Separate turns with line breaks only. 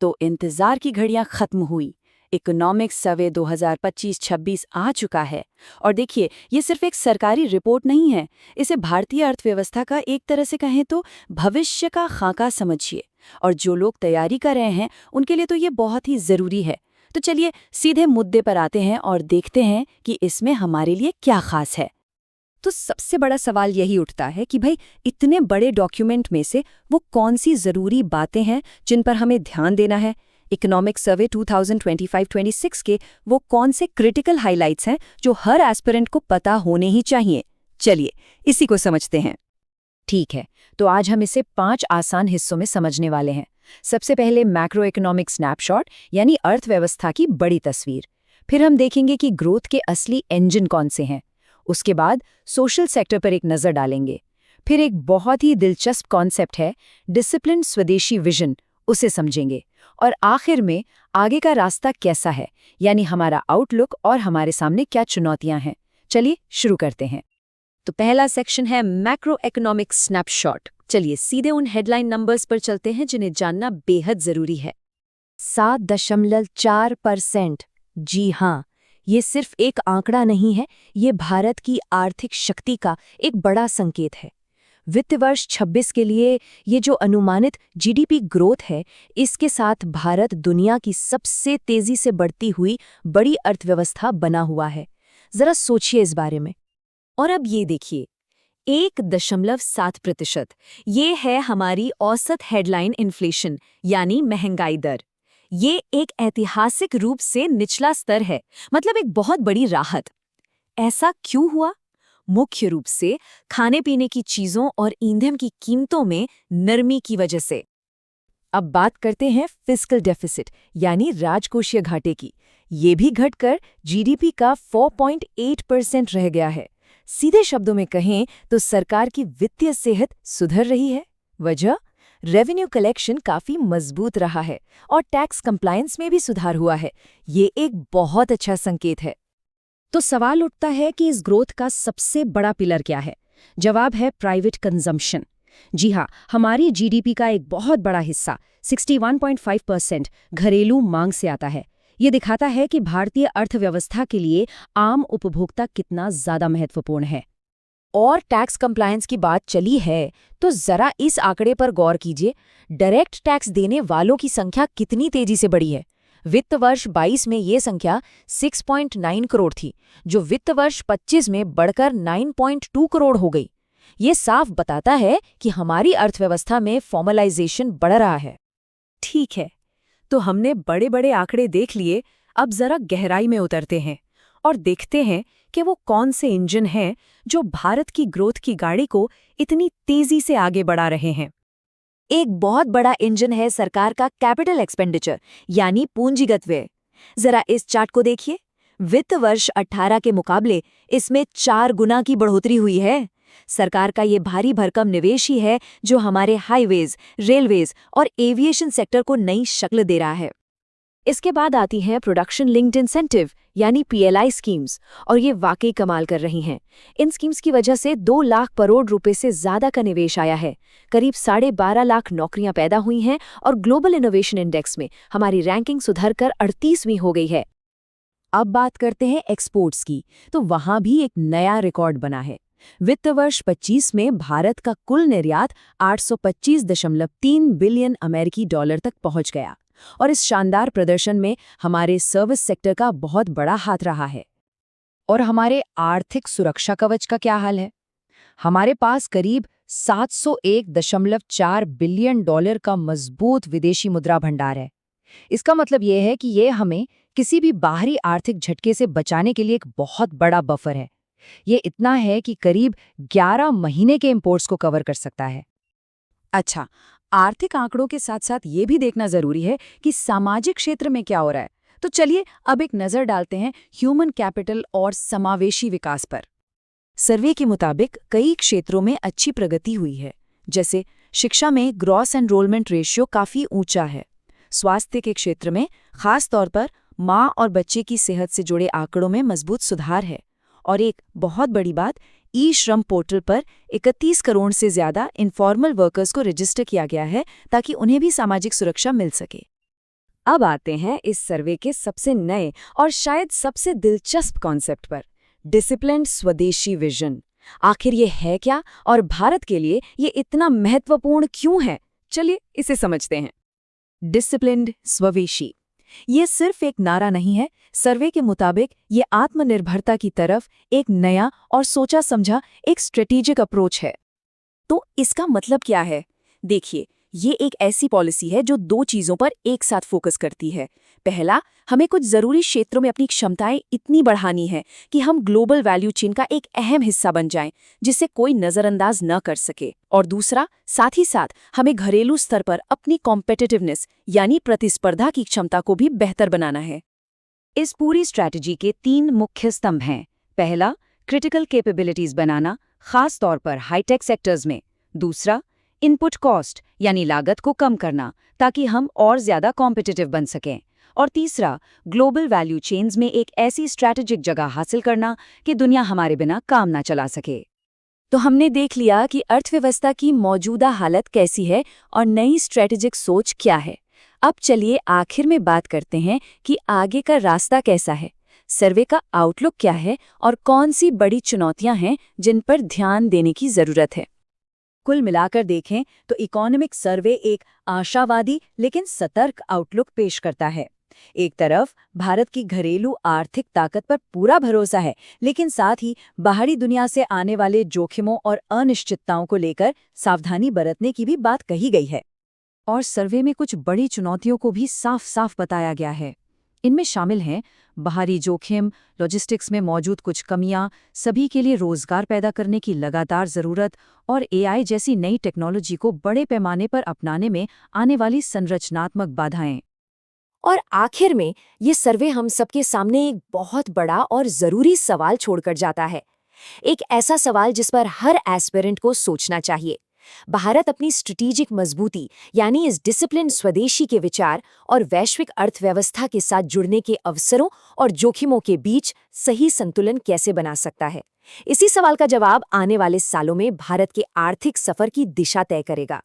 तो इंतजार की घड़ियां खत्म हुई। इकोनॉमिक्स सर्वे 2025-26 आ चुका है। और देखिए, ये सिर्फ एक सरकारी रिपोर्ट नहीं है, इसे भारतीय अर्थव्यवस्था का एक तरह से कहें तो भविष्य का खाका समझिए। और जो लोग तैयारी कर रहे हैं उनके लिए तो ये बहुत ही ज़रूरी है। तो चलिए सीधे मुद्दे पर आते हैं और देखते हैं कि इसमें हमारे लिए क्या खास है।
तो सबसे बड़ा सवाल यही उठता है कि भाई इतने बड़े डॉक्यूमेंट में से वो कौन सी ज़रूरी बातें हैं जिन पर हमें ध्यान देना है। इकोनॉमिक सर्वे 2025-26 के वो कौन से क्रिटिकल हाइलाइट्स हैं जो हर एस्पिरेंट को पता होने ही चाहिए। चलिए इसी को समझते हैं।
ठीक है, तो आज हम इसे 5 आसान हिस्सों में समझने वाले हैं। सबसे पहले मैक्रो इकोनॉमिक स्नैपशॉट यानी अर्थव्यवस्था की बड़ी तस्वीर। फिर हम देखेंगे कि ग्रोथ के असली इंजन कौन से हैं। उसके बाद सोशल सेक्टर पर एक नज़र डालेंगे। फिर एक बहुत ही दिलचस्प कॉन्सेप्ट है डिसिप्लिन स्वदेशी विजन, उसे समझेंगे। और आखिर में आगे का रास्ता कैसा है, यानी हमारा आउटलुक और हमारे सामने क्या चुनौतियां हैं। चलिए शुरू करते हैं।
तो पहला सेक्शन है मैक्रो इकोनॉमिक स्नैपशॉट। चलिए सीधे उन हेडलाइन नंबर्स पर चलते हैं जिन्हें जानना बेहद जरूरी है। 7.4%। जी हाँ, ये सिर्फ एक आंकड़ा नहीं है, ये भारत की आर्थिक शक्ति का एक बड़ा संकेत है। वित्त वर्ष 26 के लिए ये जो अनुमानित जीडीपी ग्रोथ है, इसके साथ भारत दुनिया की सबसे तेजी से बढ़ती हुई बड़ी अर्थव्यवस्था बना हुआ है। जरा सोचिए इस बारे में। और अब ये देखिए, 1.7%, ये है हमारी औसत हेडलाइन इन्फ्लेशन यानी महंगाई दर। ये एक ऐतिहासिक रूप से निचला स्तर है, मतलब एक बहुत बड़ी राहत। ऐसा क्यों हुआ? मुख्य रूप से खाने पीने की चीजों और ईंधन की कीमतों में नरमी की वजह से। अब बात करते हैं फिस्कल डेफिसिट यानी राजकोषीय घाटे की। ये भी घटकर जीडीपी का 4.8% रह गया है। सीधे शब्दों में कहें तो सरकार की वित्तीय सेहत सुधर रही है। वजह? रेवेन्यू कलेक्शन काफी मजबूत रहा है और टैक्स कंप्लायंस में भी सुधार हुआ है। ये एक बहुत अच्छा संकेत है। तो सवाल उठता है कि इस ग्रोथ का सबसे बड़ा पिलर क्या है? जवाब है प्राइवेट कंजम्पशन। जी हाँ, हमारी जीडीपी का एक बहुत बड़ा हिस्सा 61.5% घरेलू मांग से आता है। ये दिखाता है कि भारतीय अर्थव्यवस्था के लिए आम उपभोक्ता कितना ज्यादा महत्वपूर्ण है। और टैक्स कंप्लायंस की बात चली है तो जरा इस आंकड़े पर गौर कीजिए। डायरेक्ट टैक्स देने वालों की संख्या कितनी तेजी से बढ़ी है। वित्त वर्ष 22 में ये संख्या 6.9 करोड़ थी, जो वित्त वर्ष 25 में बढ़कर 9.2 करोड़ हो गई। ये साफ बताता है कि हमारी अर्थव्यवस्था में फॉर्मलाइजेशन बढ़ रहा है। ठीक है, तो हमने बड़े बड़े आंकड़े देख लिए, अब जरा गहराई में उतरते हैं और देखते हैं कि वो कौन से इंजन हैं जो भारत की ग्रोथ की गाड़ी को इतनी तेजी से आगे बढ़ा रहे हैं। एक बहुत बड़ा इंजन है सरकार का कैपिटल एक्सपेंडिचर यानी पूंजीगत व्यय। जरा इस चार्ट को देखिए। वित्त वर्ष 18 के मुकाबले इसमें 4 गुना की बढ़ोतरी हुई है। सरकार का ये भारी भरकम निवेश ही है जो हमारे हाईवेज, रेलवेज और एविएशन सेक्टर को नई शक्ल दे रहा है। इसके बाद आती है प्रोडक्शन लिंक्ड इंसेंटिव यानी पीएलआई स्कीम्स, और ये वाकई कमाल कर रही हैं। इन स्कीम्स की वजह से 2 लाख करोड़ रुपए से ज्यादा का निवेश आया है। करीब 12.5 लाख नौकरियां पैदा हुई हैं और ग्लोबल इनोवेशन इंडेक्स में हमारी रैंकिंग सुधरकर 38वीं हो गई है। अब बात करते हैं एक्सपोर्ट्स की, तो वहां भी एक नया रिकॉर्ड बना है। वित्त वर्ष 25 में भारत का कुल निर्यात 825.3 बिलियन अमेरिकी डॉलर तक पहुंच गया, और इस शानदार प्रदर्शन में हमारे सर्विस सेक्टर का बहुत बड़ा हाथ रहा है। और हमारे आर्थिक सुरक्षा कवच का क्या हाल है? हमारे पास करीब 701.4 बिलियन डॉलर का मजबूत विदेशी मुद्रा भंडार है। इसका मतलब यह है कि ये हमें किसी भी बाहरी आर्थिक झटके से बचाने के लिए एक बहुत बड़ा बफर है। ये इतना है कि करीब 11 महीने के इंपोर्ट्स को कवर कर सकता है। अच्छा, आर्थिक आंकड़ों के साथ साथ ये भी देखना जरूरी है कि सामाजिक क्षेत्र में क्या हो रहा है। तो चलिए अब एक नजर डालते हैं ह्यूमन कैपिटल और समावेशी विकास पर। सर्वे के मुताबिक कई क्षेत्रों में अच्छी प्रगति हुई है। जैसे शिक्षा में ग्रॉस एनरोलमेंट रेशियो काफी ऊंचा है। स्वास्थ्य के क्षेत्र में खास तौर पर माँ और बच्चे की सेहत से जुड़े आंकड़ों में मजबूत सुधार है। और एक बहुत बड़ी बात, ई श्रम पोर्टल पर 31 करोड़ से ज्यादा इनफॉर्मल वर्कर्स को रजिस्टर किया गया है ताकि उन्हें भी सामाजिक सुरक्षा मिल सके। अब आते हैं इस सर्वे के सबसे नए और शायद सबसे दिलचस्प कॉन्सेप्ट पर, डिसिप्लिन्ड स्वदेशी विजन। आखिर ये है क्या और भारत के लिए ये इतना महत्वपूर्ण क्यों है? चलिए इसे समझते हैं। डिसिप्लिन्ड स्वदेशी, ये सिर्फ एक नारा नहीं है। सर्वे के मुताबिक ये आत्मनिर्भरता की तरफ एक नया और सोचा समझा एक स्ट्रेटेजिक अप्रोच है। तो इसका मतलब क्या है? देखिए, ये एक ऐसी पॉलिसी है जो दो चीजों पर एक साथ फोकस करती है। पहला, हमें कुछ जरूरी क्षेत्रों में अपनी क्षमताएं इतनी बढ़ानी है कि हम ग्लोबल वैल्यू चेन का एक अहम हिस्सा बन जाएं, जिसे कोई नजरअंदाज न कर सके। और दूसरा, साथ ही साथ हमें घरेलू स्तर पर अपनी कॉम्पिटिटिवनेस यानी प्रतिस्पर्धा की क्षमता को भी बेहतर बनाना है।
इस पूरी स्ट्रैटेजी के 3 मुख्य स्तंभ हैं। पहला, क्रिटिकल कैपेबिलिटीज बनाना, खास तौर पर हाईटेक सेक्टर्स में। दूसरा, इनपुट कॉस्ट यानी लागत को कम करना ताकि हम और ज्यादा कॉम्पिटिटिव बन सकें। और तीसरा, ग्लोबल वैल्यू चेन्स में एक ऐसी स्ट्रैटेजिक जगह हासिल करना कि दुनिया हमारे बिना काम ना चला सके।
तो हमने देख लिया कि अर्थव्यवस्था की मौजूदा हालत कैसी है और नई स्ट्रैटेजिक सोच क्या है। अब चलिए आखिर में बात करते हैं कि आगे का रास्ता कैसा है, सर्वे का आउटलुक क्या है और कौन सी बड़ी चुनौतियां हैं जिन पर ध्यान देने की जरूरत है।
कुल मिलाकर देखें तो इकोनॉमिक सर्वे एक आशावादी लेकिन सतर्क आउटलुक पेश करता है। एक तरफ भारत की घरेलू आर्थिक ताकत पर पूरा भरोसा है, लेकिन साथ ही बाहरी दुनिया से आने वाले जोखिमों और अनिश्चितताओं को लेकर सावधानी बरतने की भी बात कही गई है। और सर्वे में कुछ बड़ी चुनौतियों को भी साफ साफ बताया गया है। इनमें शामिल हैं बाहरी जोखिम, लॉजिस्टिक्स में मौजूद कुछ कमियां, सभी के लिए रोजगार पैदा करने की लगातार जरूरत और एआई जैसी नई टेक्नोलॉजी को बड़े पैमाने पर अपनाने में आने वाली संरचनात्मक बाधाएं।
और आखिर में ये सर्वे हम सबके सामने एक बहुत बड़ा और जरूरी सवाल छोड़कर जाता है। एक ऐसा सवाल जिस पर हर एस्पिरेंट को सोचना चाहिए। भारत अपनी स्ट्रेटेजिक मजबूती यानी इस डिसिप्लिन स्वदेशी के विचार और वैश्विक अर्थव्यवस्था के साथ जुड़ने के अवसरों और जोखिमों के बीच सही संतुलन कैसे बना सकता है? इसी सवाल का जवाब आने वाले सालों में भारत के आर्थिक सफर की दिशा तय करेगा।